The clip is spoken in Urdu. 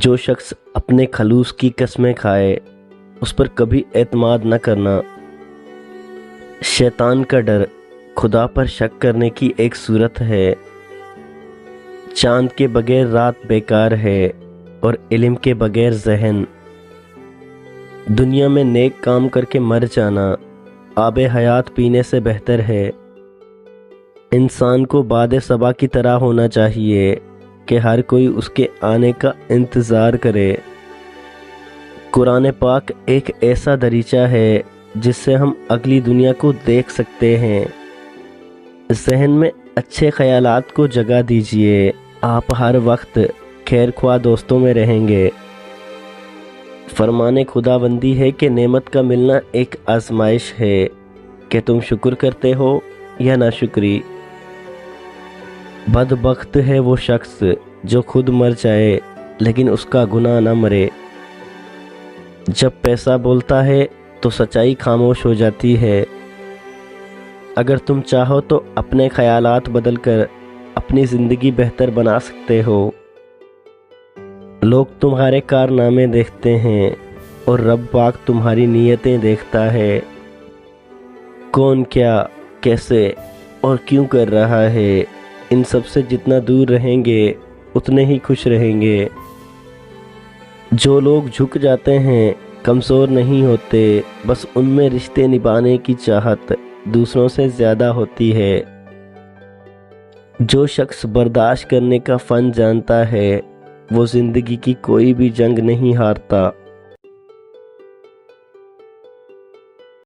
جو شخص اپنے خلوص کی قسمیں کھائے اس پر کبھی اعتماد نہ کرنا۔ شیطان کا ڈر خدا پر شک کرنے کی ایک صورت ہے۔ چاند کے بغیر رات بیکار ہے اور علم کے بغیر ذہن۔ دنیا میں نیک کام کر کے مر جانا آب حیات پینے سے بہتر ہے۔ انسان کو باد صبا کی طرح ہونا چاہیے کہ ہر کوئی اس کے آنے کا انتظار کرے۔ قرآن پاک ایک ایسا دریچہ ہے جس سے ہم اگلی دنیا کو دیکھ سکتے ہیں۔ ذہن میں اچھے خیالات کو جگہ دیجیے، آپ ہر وقت خیر خواہ دوستوں میں رہیں گے۔ فرمان خداوندی ہے کہ نعمت کا ملنا ایک آزمائش ہے کہ تم شکر کرتے ہو یا ناشکری۔ بدبخت ہے وہ شخص جو خود مر جائے لیکن اس کا گناہ نہ مرے۔ جب پیسہ بولتا ہے تو سچائی خاموش ہو جاتی ہے۔ اگر تم چاہو تو اپنے خیالات بدل کر اپنی زندگی بہتر بنا سکتے ہو۔ لوگ تمہارے کارنامے دیکھتے ہیں اور رب پاک تمہاری نیتیں دیکھتا ہے۔ کون کیا، کیسے اور کیوں کر رہا ہے، ان سب سے جتنا دور رہیں گے اتنے ہی خوش رہیں گے۔ جو لوگ جھک جاتے ہیں کمزور نہیں ہوتے، بس ان میں رشتے نبھانے کی چاہت دوسروں سے زیادہ ہوتی ہے۔ جو شخص برداشت کرنے کا فن جانتا ہے وہ زندگی کی کوئی بھی جنگ نہیں ہارتا۔